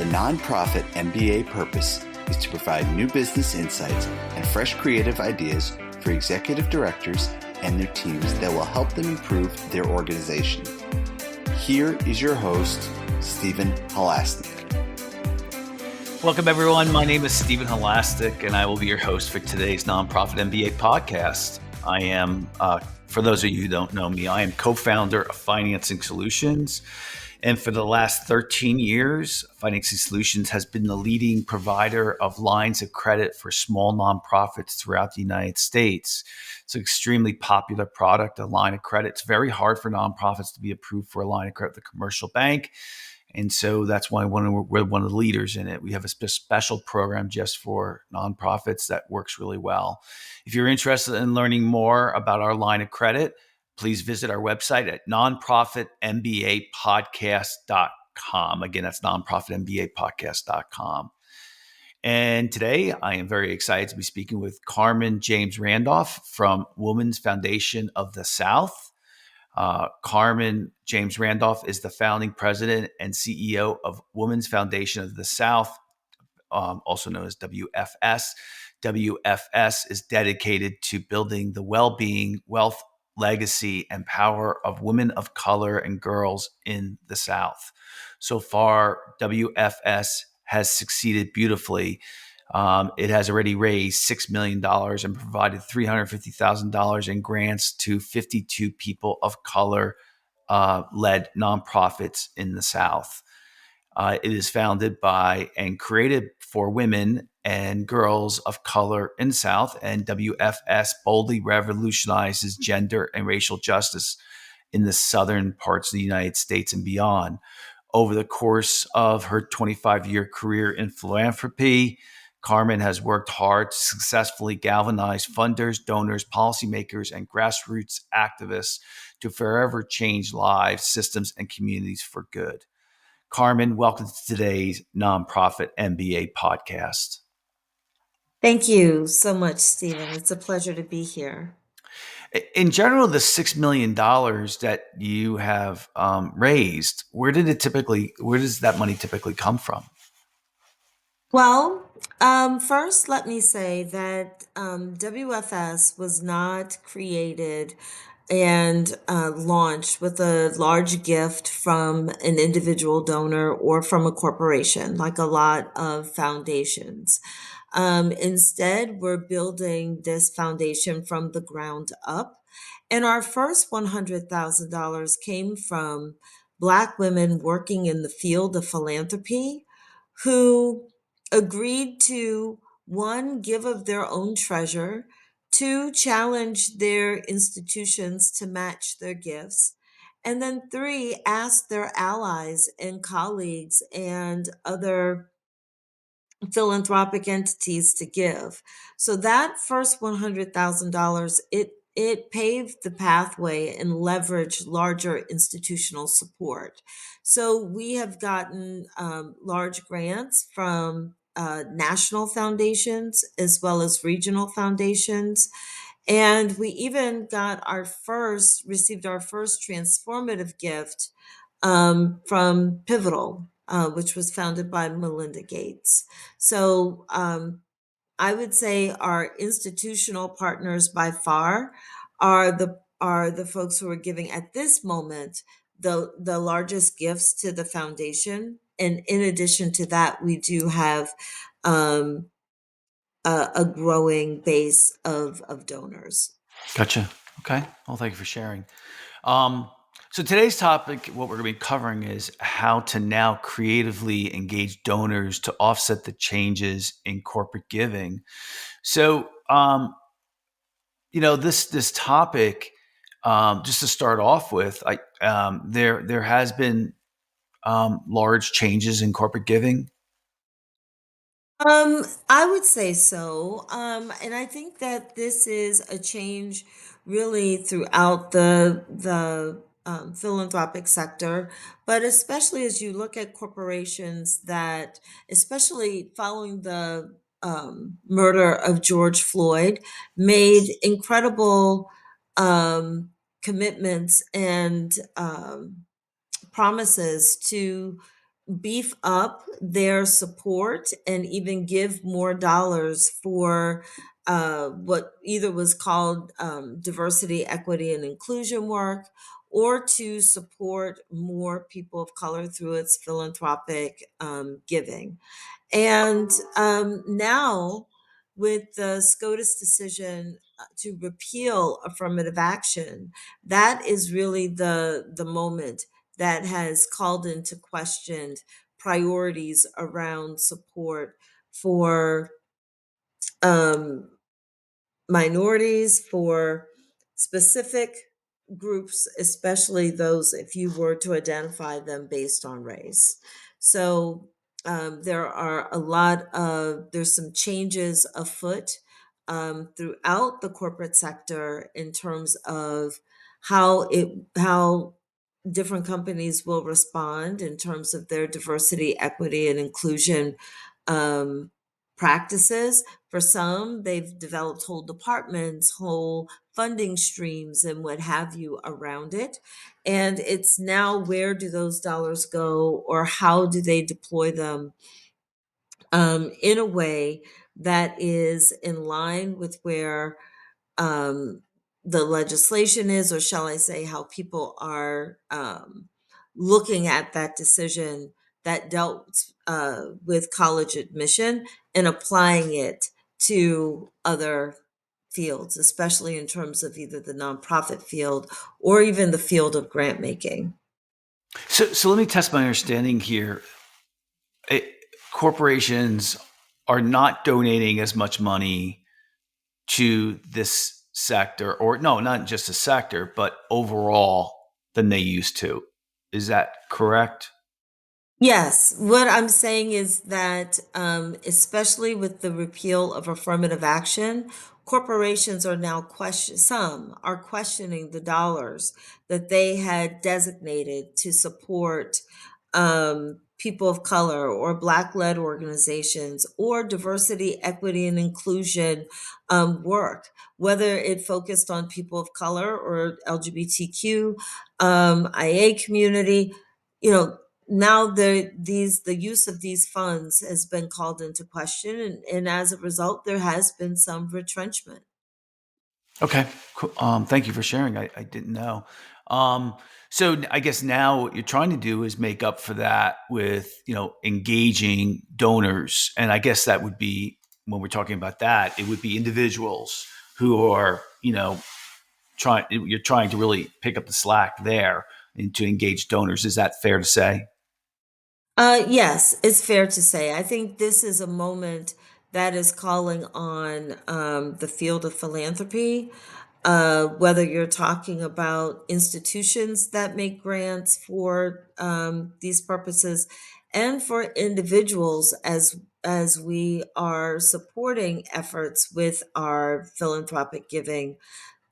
The nonprofit MBA purpose is to provide new business insights and fresh creative ideas for executive directors and their teams that will help them improve their organization. Here is your host, Stephen Halasnik. Welcome, everyone. My name is Stephen Halasnik, and I will be your host for today's Nonprofit MBA podcast. I am, for those of you who don't know me, I am co-founder of Financing Solutions. And for the last 13 years, Financing Solutions has been the leading provider of lines of credit for small nonprofits throughout the United States. It's an extremely popular product, a line of credit. It's very hard for nonprofits to be approved for a line of credit with a commercial bank. And so that's why we're one of the leaders in it. We have a special program just for nonprofits that works really well. If you're interested in learning more about our line of credit, please visit our website at nonprofitmbapodcast.com. Again, that's nonprofitmbapodcast.com. And today I am very excited to be speaking with Carmen James Randolph from Women's Foundation of the South. Carmen James Randolph is the founding president and CEO of Women's Foundation of the South, also known as WFS. WFS is dedicated to building the well-being, wealth, legacy, and power of women of color and girls in the South. So far, WFS has succeeded beautifully. It has already raised $6 million and provided $350,000 in grants to 52 people of color led nonprofits in the South. It is founded by and created for women and girls of color in the South, and WFS boldly revolutionizes gender and racial justice in the southern parts of the United States and beyond. Over the course of her 25-year career in philanthropy, Carmen has worked hard to successfully galvanize funders, donors, policymakers, and grassroots activists to forever change lives, systems, and communities for good. Carmen, welcome to today's Nonprofit MBA podcast. Thank you so much, Stephen. It's a pleasure to be here. In general, the $6 million that you have raised, where does that money typically come from? Well, first, let me say that WFS was not created and launched with a large gift from an individual donor or from a corporation, like a lot of foundations. Instead, we're building this foundation from the ground up. And our first $100,000 came from Black women working in the field of philanthropy who agreed to, one, give of their own treasure, two, challenge their institutions to match their gifts, and then three, ask their allies and colleagues and other philanthropic entities to give. So that first $100,000, it paved the pathway and leveraged larger institutional support. So we have gotten large grants from national foundations as well as regional foundations. And we even received our first transformative gift from Pivotal, which was founded by Melinda Gates. So I would say our institutional partners by far are the folks who are giving at this moment the largest gifts to the foundation. And in addition to that, we do have a growing base of donors. Gotcha. Okay. Well, thank you for sharing. So today's topic, what we're going to be covering is how to now creatively engage donors to offset the changes in corporate giving. So, this topic, just to start off with, there has been large changes in corporate giving. I would say so. And I think that this is a change really throughout the philanthropic sector, but especially as you look at corporations that, especially following the murder of George Floyd, made incredible commitments and promises to beef up their support and even give more dollars for what either was called diversity, equity, and inclusion work, or to support more people of color through its philanthropic giving. And now, with the SCOTUS decision to repeal affirmative action, that is really the moment that has called into question priorities around support for um, minorities, for specific groups, especially those if you were to identify them based on race. So there are there's some changes afoot throughout the corporate sector in terms of how different companies will respond in terms of their diversity, equity, and inclusion um, practices. For some, they've developed whole departments, whole funding streams, and what have you around it. And it's now, where do those dollars go, or how do they deploy them in a way that is in line with where um, the legislation is, or shall I say, how people are looking at that decision that dealt with college admission and applying it to other fields, especially in terms of either the nonprofit field or even the field of grant making. So let me test my understanding here. It, corporations are not donating as much money to this sector, or no, not just a sector, but overall than they used to. Is that correct? Yes, what I'm saying is that, especially with the repeal of affirmative action, corporations are now some are questioning the dollars that they had designated to support people of color or Black-led organizations or diversity, equity, and inclusion work, whether it focused on people of color or LGBTQ, IA community. You know, now the use of these funds has been called into question, and as a result there has been some retrenchment. Okay. Cool. Thank you for sharing. I didn't know. Um, so I guess now what you're trying to do is make up for that with, engaging donors. And I guess that would be, when we're talking about that, it would be individuals who are, you're trying to really pick up the slack there and to engage donors. Is that fair to say? Yes, it's fair to say. I think this is a moment that is calling on the field of philanthropy, whether you're talking about institutions that make grants for these purposes, and for individuals as we are supporting efforts with our philanthropic giving,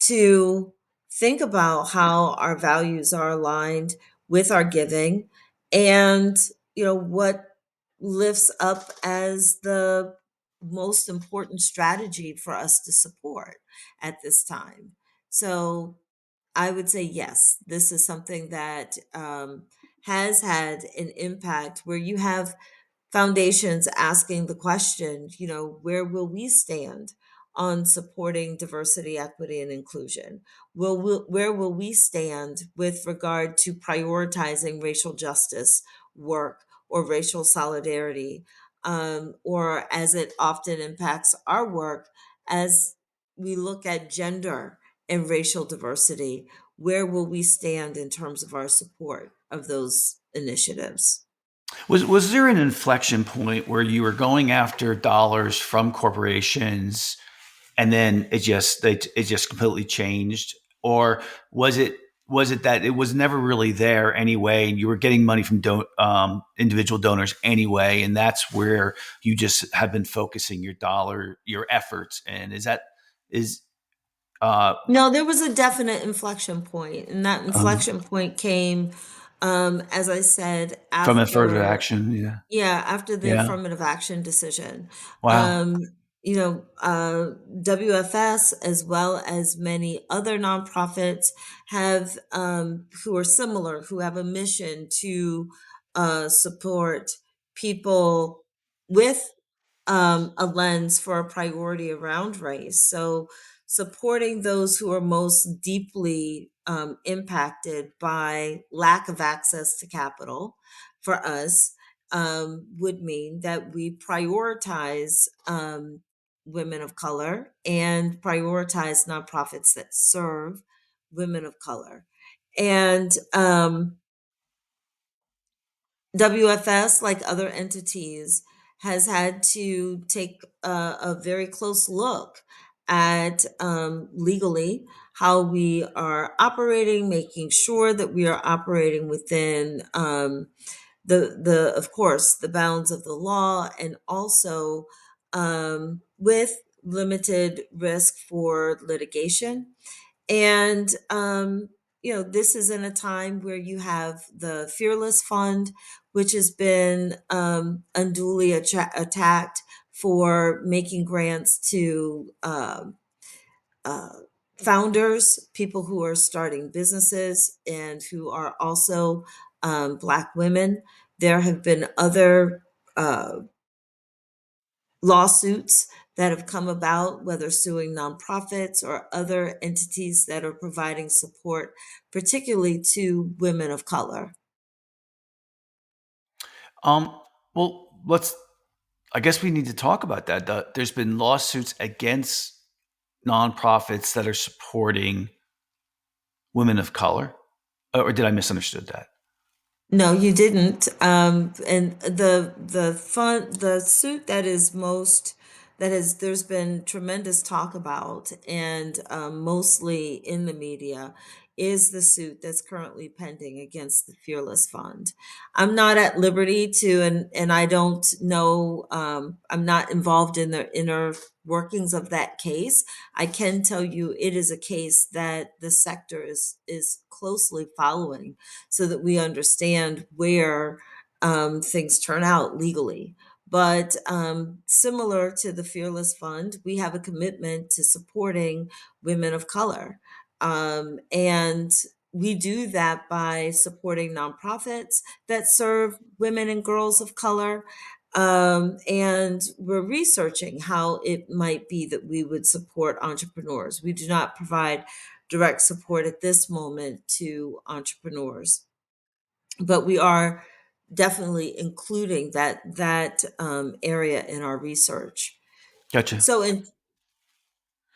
to think about how our values are aligned with our giving, and what lifts up as the most important strategy for us to support at this time. So I would say yes, this is something that has had an impact, where you have foundations asking the question, where will we stand on supporting diversity, equity, and inclusion? Where will we stand with regard to prioritizing racial justice work or racial solidarity, or as it often impacts our work, as we look at gender and racial diversity, where will we stand in terms of our support of those initiatives? Was there an inflection point where you were going after dollars from corporations and then it just completely changed, or was it that it was never really there anyway, and you were getting money from individual donors anyway, and that's where you just have been focusing your efforts? And is uh, No, there was a definite inflection point, and that um, inflection point came, as I said, from affirmative after, action? Yeah, yeah, after the yeah. affirmative action decision. Wow. Um, WFS, as well as many other nonprofits, have who are similar, who have a mission to support people with a lens for a priority around race. So, supporting those who are most deeply impacted by lack of access to capital for us would mean that we prioritize women of color and prioritize nonprofits that serve women of color. And WFS, like other entities, has had to take a very close look at legally how we are operating, making sure that we are operating within the of course the bounds of the law, and also with limited risk for litigation. And this is in a time where you have the Fearless Fund, which has been unduly attacked for making grants to uh, founders, people who are starting businesses and who are also Black women. There have been other uh, lawsuits that have come about, whether suing nonprofits or other entities that are providing support, particularly to women of color. Um, well, I guess we need to talk about that. There's been lawsuits against nonprofits that are supporting women of color, or did I misunderstood that? No, you didn't. And the suit that is most that is there's been tremendous talk about, and mostly in the media, is the suit that's currently pending against the Fearless Fund. I'm not at liberty to, and I don't know. I'm not involved in the inner workings of that case. I can tell you it is a case that the sector is closely following, so that we understand where things turn out legally. But similar to the Fearless Fund, we have a commitment to supporting women of color. And we do that by supporting nonprofits that serve women and girls of color. And we're researching how it might be that we would support entrepreneurs. We do not provide direct support at this moment to entrepreneurs, but we are definitely including that area in our research. Gotcha. So, in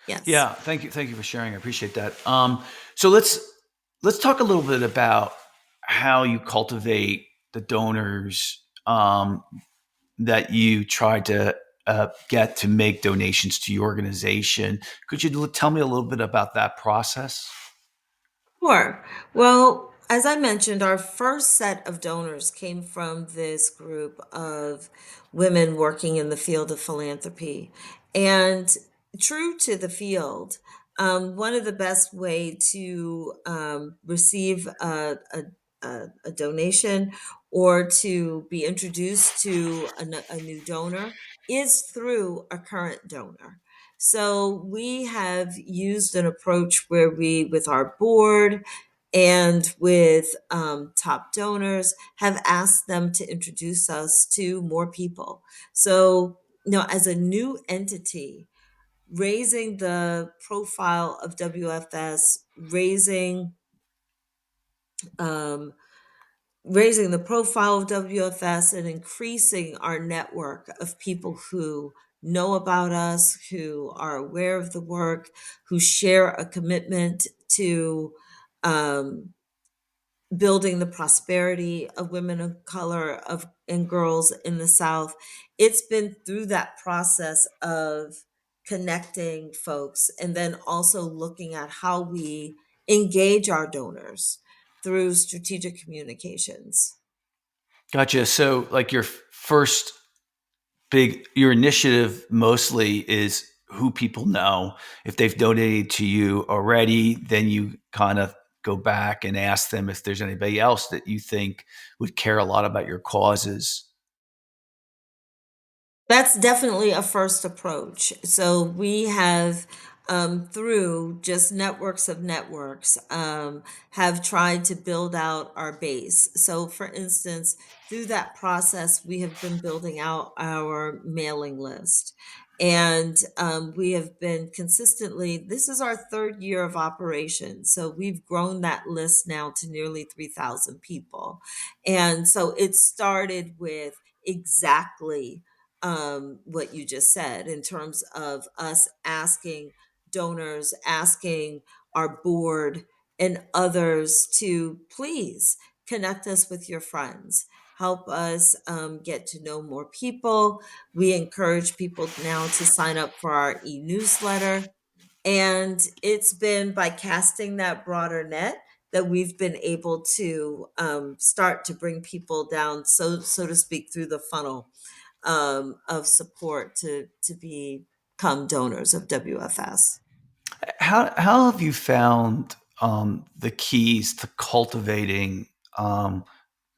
yes, Yeah, thank you for sharing. I appreciate that. So let's talk a little bit about how you cultivate the donors that you try to get to make donations to your organization. Could you tell me a little bit about that process? sure. Well, as I mentioned, our first set of donors came from this group of women working in the field of philanthropy. And true to the field, one of the best way to receive a donation or to be introduced to a new donor is through a current donor. So we have used an approach where we, with our board and with top donors, have asked them to introduce us to more people. So, as a new entity, raising the profile of WFS, um, raising the profile of WFS and increasing our network of people who know about us, who are aware of the work, who share a commitment to um, building the prosperity of women of color of and girls in the South. It's been through that process of connecting folks and then also looking at how we engage our donors through strategic communications. Gotcha. So, like your initiative mostly is who people know. If they've donated to you already, then you kind of go back and ask them if there's anybody else that you think would care a lot about your causes. That's definitely a first approach. So we have through just networks of networks, have tried to build out our base. So, for instance, through that process, we have been building out our mailing list. And we have been consistently, this is our third year of operation. So we've grown that list now to nearly 3,000 people. And so it started with exactly what you just said in terms of us asking donors, asking our board and others to please connect us with your friends. Help us get to know more people. We encourage people now to sign up for our e newsletter. And it's been by casting that broader net that we've been able to start to bring people down, so to speak, through the funnel of support to become donors of WFS. How have you found the keys to cultivating um,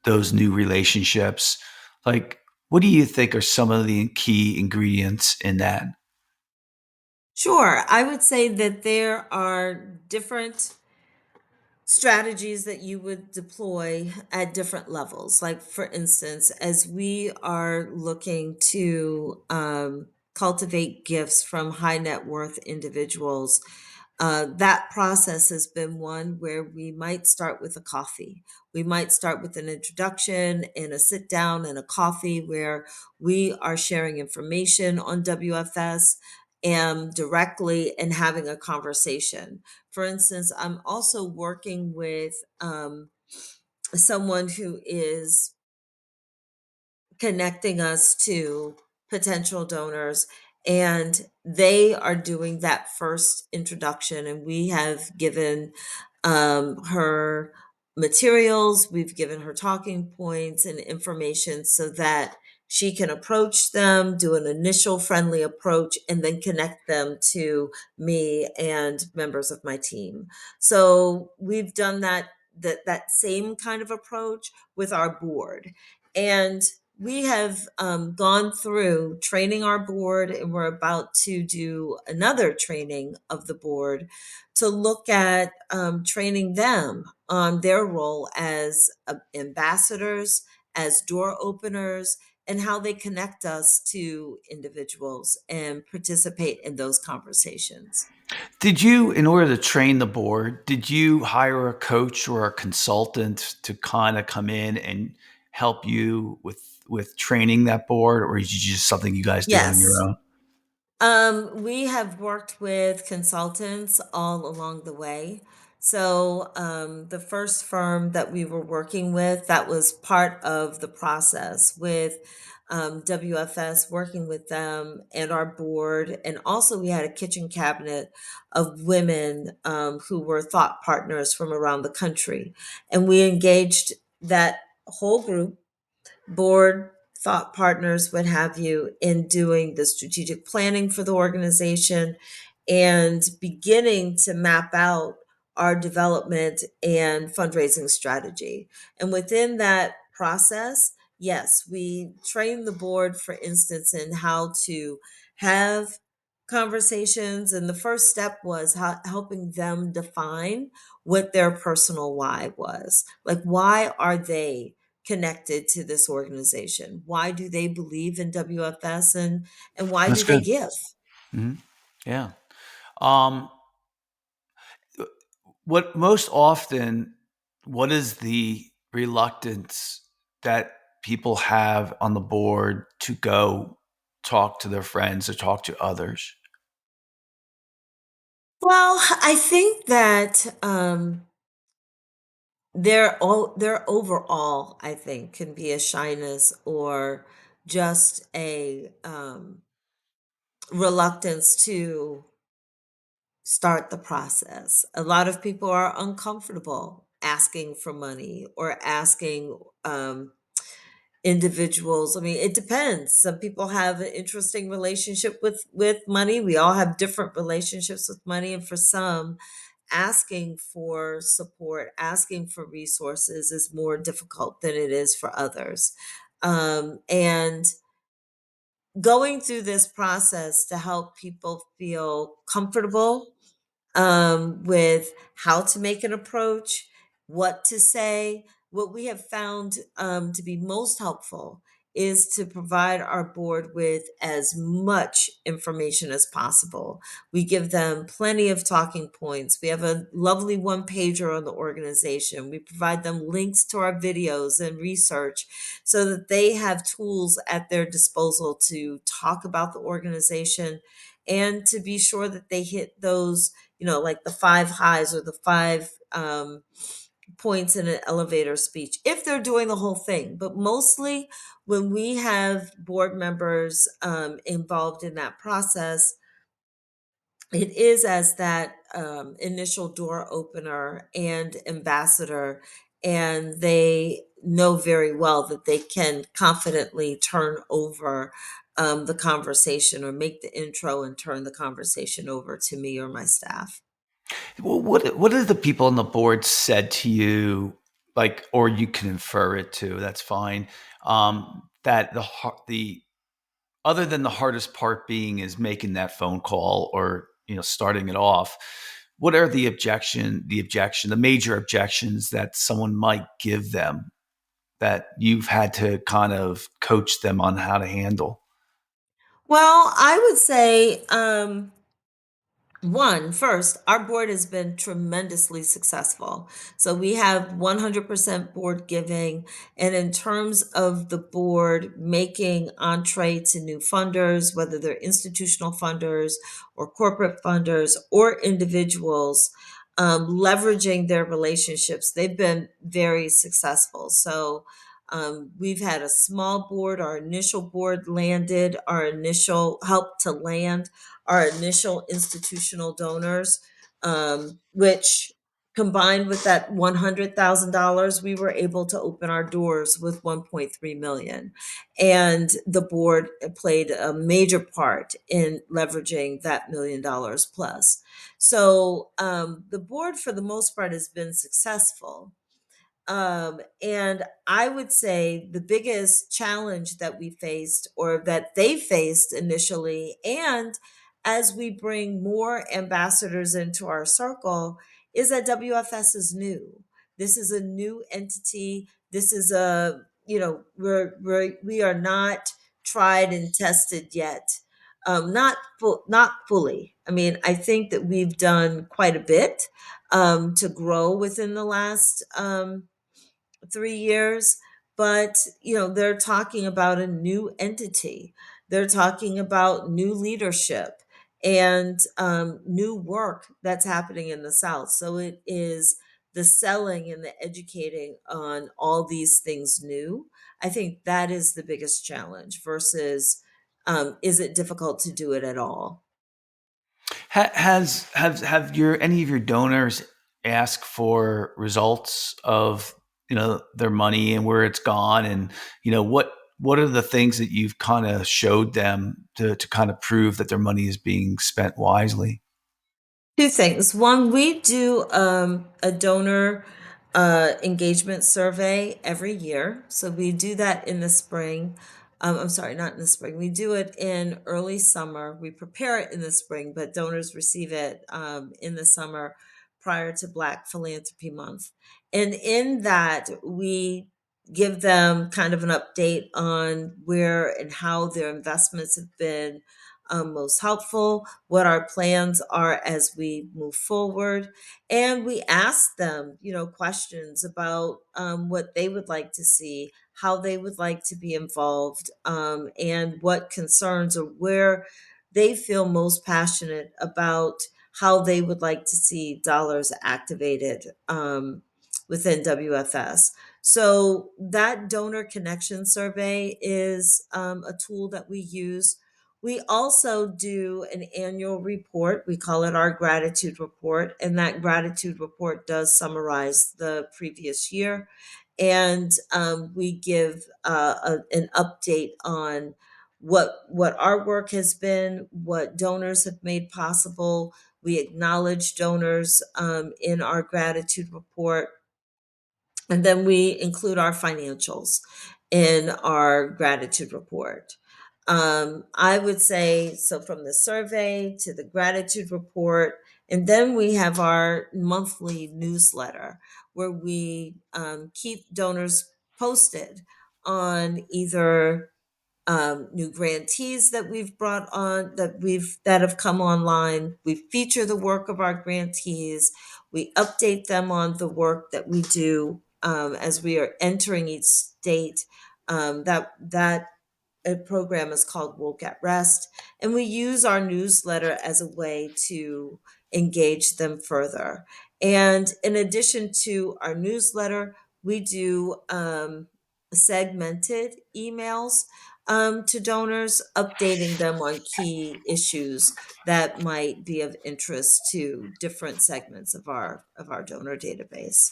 those new relationships? Like, what do you think are some of the key ingredients in that? Sure, I would say that there are different strategies that you would deploy at different levels. Like, for instance, as we are looking to cultivate gifts from high net worth individuals, that process has been one where we might start with a coffee. We might start with an introduction and a sit down and a coffee where we are sharing information on WFS and directly and having a conversation. For instance, I'm also working with someone who is connecting us to potential donors, and they are doing that first introduction, and we have given her materials, we've given her talking points and information so that she can approach them, do an initial friendly approach, and then connect them to me and members of my team. So we've done that same kind of approach with our board. And we have gone through training our board, and we're about to do another training of the board to look at training them on their role as ambassadors, as door openers, and how they connect us to individuals and participate in those conversations. Did you, in order to train the board, did you hire a coach or a consultant to kind of come in and help you with training that board, or is it just something you guys did on your Yes. own? We have worked with consultants all along the way. So, the first firm that we were working with, that was part of the process with WFS, working with them and our board. And also, we had a kitchen cabinet of women who were thought partners from around the country. And we engaged that whole group, board, thought partners, what have you, in doing the strategic planning for the organization and beginning to map out our development and fundraising strategy. And within that process, yes, we train the board, for instance, in how to have conversations. And the first step was helping them define what their personal why was. Like, why are they connected to this organization? Why do they believe in WFS, and why That's do they good. give? Mhm. Yeah. Um, what most often, what is the reluctance that people have on the board to go talk to their friends or talk to others? Well, I think that their overall, I think, can be a shyness or just a reluctance to start the process. A lot of people are uncomfortable asking for money or asking individuals. I mean, it depends. Some people have an interesting relationship with money. We all have different relationships with money, and for some, asking for support, asking for resources is more difficult than it is for others. And going through this process to help people feel comfortable with how to make an approach, what to say. What we have found to be most helpful is to provide our board with as much information as possible. We give them plenty of talking points. We have a lovely one pager on the organization. We provide them links to our videos and research so that they have tools at their disposal to talk about the organization and to be sure that they hit those, like the five highs or the five points in an elevator speech if they're doing the whole thing. But mostly, when we have board members involved in that process, it is as that initial door opener and ambassador, and they know very well that they can confidently turn over the conversation or make the intro and turn the conversation over to me or my staff. Well, what have the people on the board said to you, like, or you can infer it too? That's fine. That the other than the hardest part being is making that phone call or starting it off. What are the major objections that someone might give them that you've had to kind of coach them on how to handle? Well, I would say one, first, our board has been tremendously successful. So we have 100% board giving. And in terms of the board making entree to new funders, whether they're institutional funders or corporate funders or individuals, leveraging their relationships, they've been very successful. So we've had a small board, our initial board landed, our initial help to land our initial institutional donors, which combined with that $100,000, we were able to open our doors with 1.3 million. And the board played a major part in leveraging that $1 million plus. So the board, for the most part, has been successful. And I would say the biggest challenge that we faced or that they faced initially, and as we bring more ambassadors into our circle, is that WFS is new. This is a new entity. This is we are not tried and tested yet. Not fully. I mean, I think that we've done quite a bit to grow within the last 3 years, but they're talking about a new entity. They're talking about new leadership and new work that's happening in the South. So it is the selling and the educating on all these things new. I think that is the biggest challenge versus is it difficult to do it at all? Have your any of your donors ask for results of their money and where it's gone, and what are the things that you've kind of showed them to kind of prove that their money is being spent wisely? Two things. One, we do a donor engagement survey every year. So we do that in the spring. I'm sorry, not in the spring. We do it in early summer. We prepare it in the spring, but donors receive it in the summer prior to Black Philanthropy Month. And in that, we give them kind of an update on where and how their investments have been most helpful, what our plans are as we move forward. And we ask them, questions about what they would like to see, how they would like to be involved, and what concerns or where they feel most passionate about how they would like to see dollars activated within WFS. So that donor connection survey is a tool that we use. We also do an annual report. We call it our gratitude report. And that gratitude report does summarize the previous year. And we give an update on what our work has been, what donors have made possible. We acknowledge donors in our gratitude report. And then we include our financials in our gratitude report. I would say so from the survey to the gratitude report. And then we have our monthly newsletter where we keep donors posted on either new grantees that we've brought on that have come online. We feature the work of our grantees. We update them on the work that we do as we are entering each state. That a program is called Woke at Rest, and we use our newsletter as a way to engage them further. And in addition to our newsletter, we do segmented emails to donors, updating them on key issues that might be of interest to different segments of our donor database.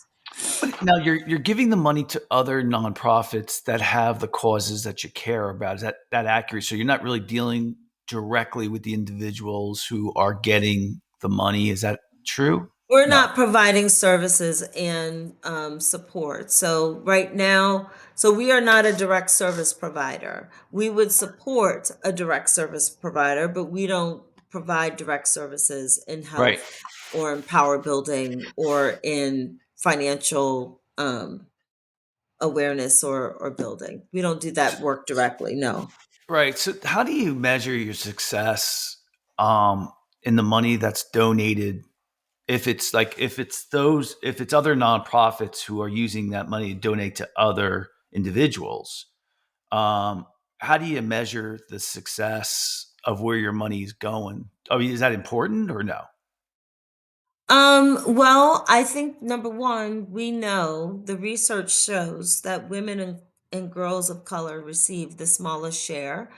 But now you're giving the money to other nonprofits that have the causes that you care about. Is that accurate? So you're not really dealing directly with the individuals who are getting the money. Is that true? We're No. not providing services and support. So right now, so we are not a direct service provider. We would support a direct service provider, but we don't provide direct services in Right. health or in power building or in financial awareness or building. We don't do that work directly. No. Right. So how do you measure your success um, in the money that's donated? If it's other nonprofits who are using that money to donate to other individuals, um, how do you measure the success of where your money is going? I mean, is that important or no? Well, I think number one, we know the research shows that women and girls of color receive the smallest share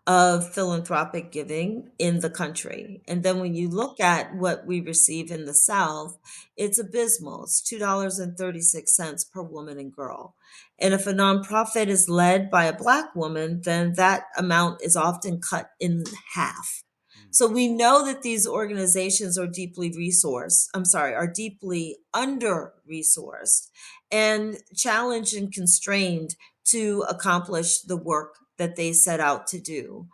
of philanthropic giving in the country. And then when you look at what we receive in the South, it's abysmal. It's $2.36 per woman and girl. And if a nonprofit is led by a Black woman, then that amount is often cut in half. So we know that these organizations are deeply resourced, I'm sorry, are deeply under resourced and challenged and constrained to accomplish the work that they set out to do.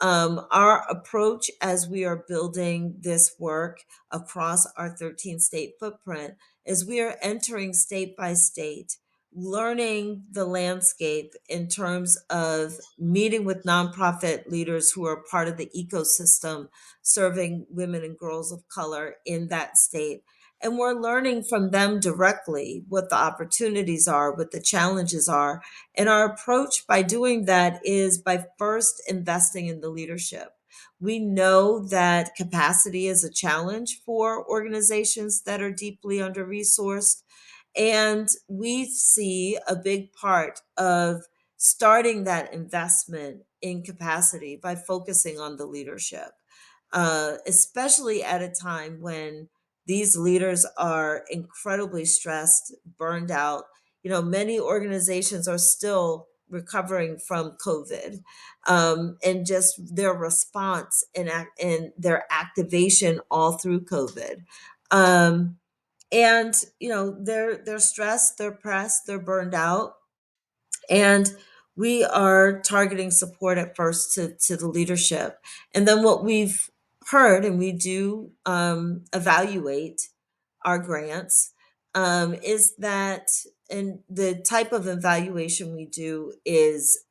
Our approach as we are building this work across our 13 state footprint is we are entering state by state, learning the landscape in terms of meeting with nonprofit leaders who are part of the ecosystem serving women and girls of color in that state. And we're learning from them directly what the opportunities are, what the challenges are. And our approach by doing that is by first investing in the leadership. We know that capacity is a challenge for organizations that are deeply under resourced. And we see a big part of starting that investment in capacity by focusing on the leadership, especially at a time when these leaders are incredibly stressed, burned out. You know, many organizations are still recovering from COVID, and just their response and their activation all through COVID. Um, and they're stressed, they're pressed, they're burned out, and we are targeting support at first to the leadership. And then what we've heard, and we do evaluate our grants, is that, and the type of evaluation we do is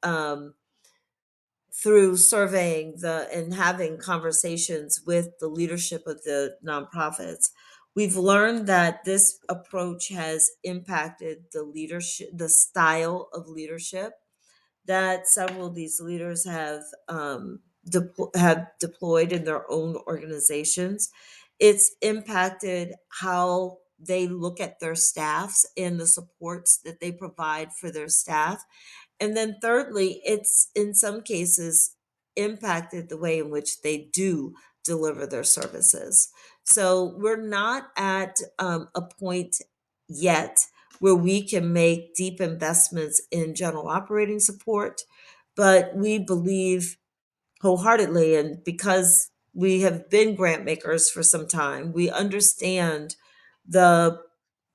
through surveying the and having conversations with the leadership of the nonprofits. We've learned that this approach has impacted the leadership, the style of leadership that several of these leaders have deployed in their own organizations. It's impacted how they look at their staffs and the supports that they provide for their staff. And then thirdly, it's in some cases impacted the way in which they do deliver their services. So we're not at a point yet where we can make deep investments in general operating support, but we believe wholeheartedly, and because we have been grant makers for some time, we understand the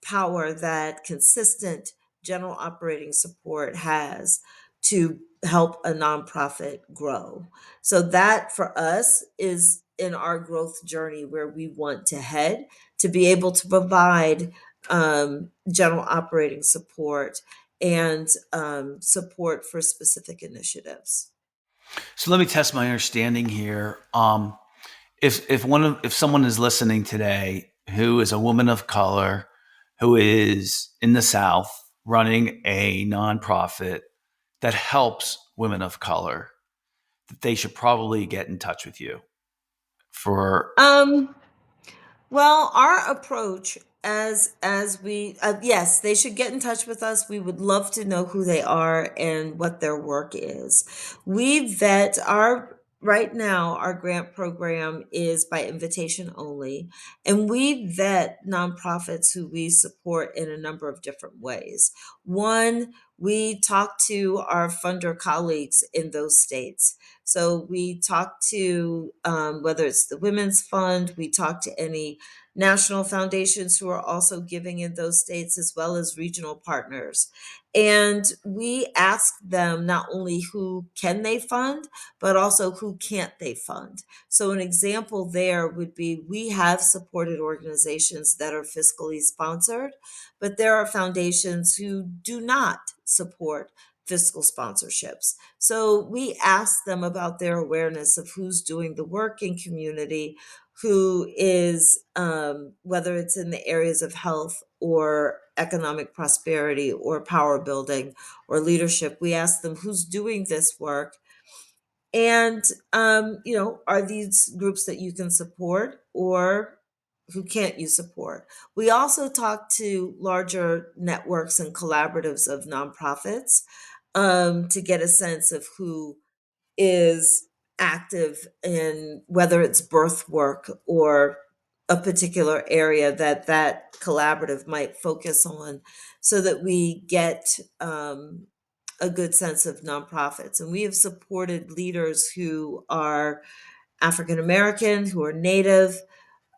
power that consistent general operating support has. to help a nonprofit grow. So that for us is in our growth journey where we want to head, to be able to provide general operating support and support for specific initiatives. So let me test my understanding here. If someone is listening today who is a woman of color, who is in the South running a nonprofit that helps women of color, that they should probably get in touch with you for. Um, Well, our approach as we yes, they should get in touch with us. We would love to know who they are and what their work is. We vet our right now our grant program is by invitation only, and we vet nonprofits who we support in a number of different ways. One, we talk to our funder colleagues in those states. So we talk to whether it's the Women's Fund, we talk to any national foundations who are also giving in those states, as well as regional partners. And we ask them not only who can they fund, but also who can't they fund. So an example there would be we have supported organizations that are fiscally sponsored, but there are foundations who do not support fiscal sponsorships. So we ask them about their awareness of who's doing the work in community, who is, whether it's in the areas of health or economic prosperity or power building or leadership. We ask them who's doing this work. And, are these groups that you can support or who can't you support? We also talk to larger networks and collaboratives of nonprofits to get a sense of who is active in whether it's birth work or a particular area that that collaborative might focus on so that we get a good sense of nonprofits. And we have supported leaders who are African American, who are Native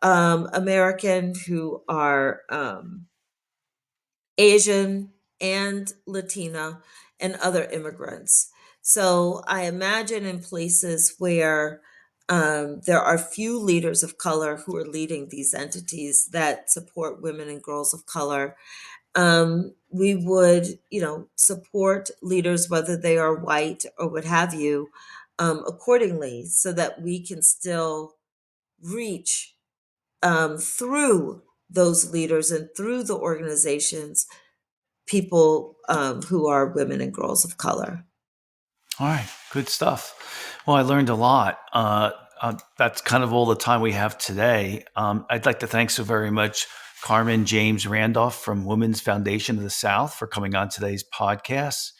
American, who are Asian and Latina and other immigrants. So I imagine in places where there are few leaders of color who are leading these entities that support women and girls of color, we would, support leaders, whether they are white or what have you, accordingly, so that we can still reach through those leaders and through the organizations people who are women and girls of color. All right, good stuff. Well, I learned a lot. That's kind of all the time we have today. I'd like to thank so very much Carmen James Randolph from Women's Foundation of the South for coming on today's podcast.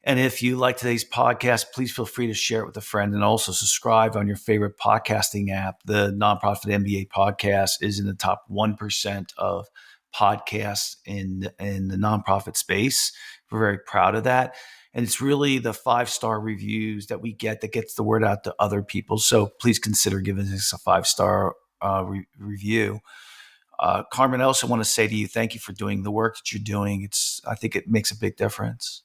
And if you like today's podcast, please feel free to share it with a friend and also subscribe on your favorite podcasting app. The Nonprofit MBA podcast is in the top 1% of podcasts in the nonprofit space. We're very proud of that. And it's really the 5-star reviews that we get that gets the word out to other people. So please consider giving us a 5-star review. Carmen, I also want to say to you, thank you for doing the work that you're doing. I think it makes a big difference.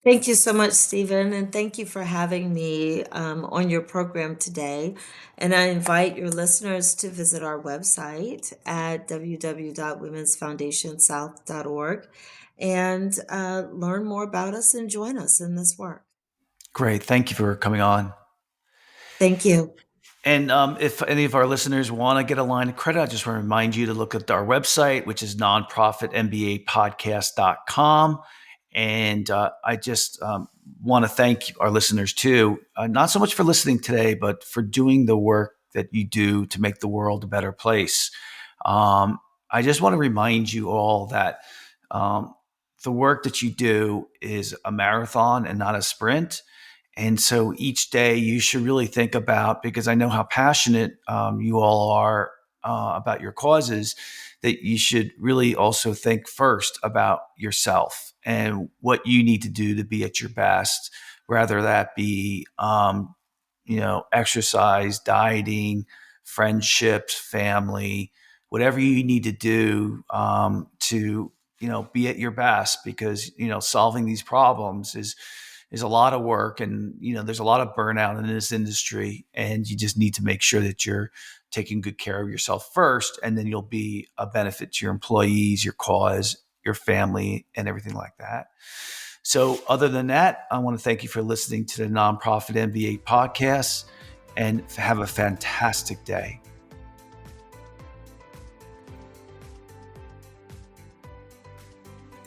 Thank you so much, Stephen, and thank you for having me on your program today. And I invite your listeners to visit our website at www.womensfoundationsouth.org and learn more about us and join us in this work. Great. Thank you for coming on. Thank you. And if any of our listeners want to get a line of credit, I just want to remind you to look at our website, which is nonprofitmbapodcast.com. And I just want to thank our listeners too, not so much for listening today, but for doing the work that you do to make the world a better place. I just want to remind you all that the work that you do is a marathon and not a sprint. And so each day you should really think about, because I know how passionate you all are about your causes, that you should really also think first about yourself and what you need to do to be at your best, whether that be, exercise, dieting, friendships, family, whatever you need to do to, be at your best, because, solving these problems is is a lot of work, and there's a lot of burnout in this industry, and you just need to make sure that you're taking good care of yourself first, and then you'll be a benefit to your employees, your cause, your family, and everything like that. So other than that, I want to thank you for listening to the Nonprofit MBA podcast, and have a fantastic day.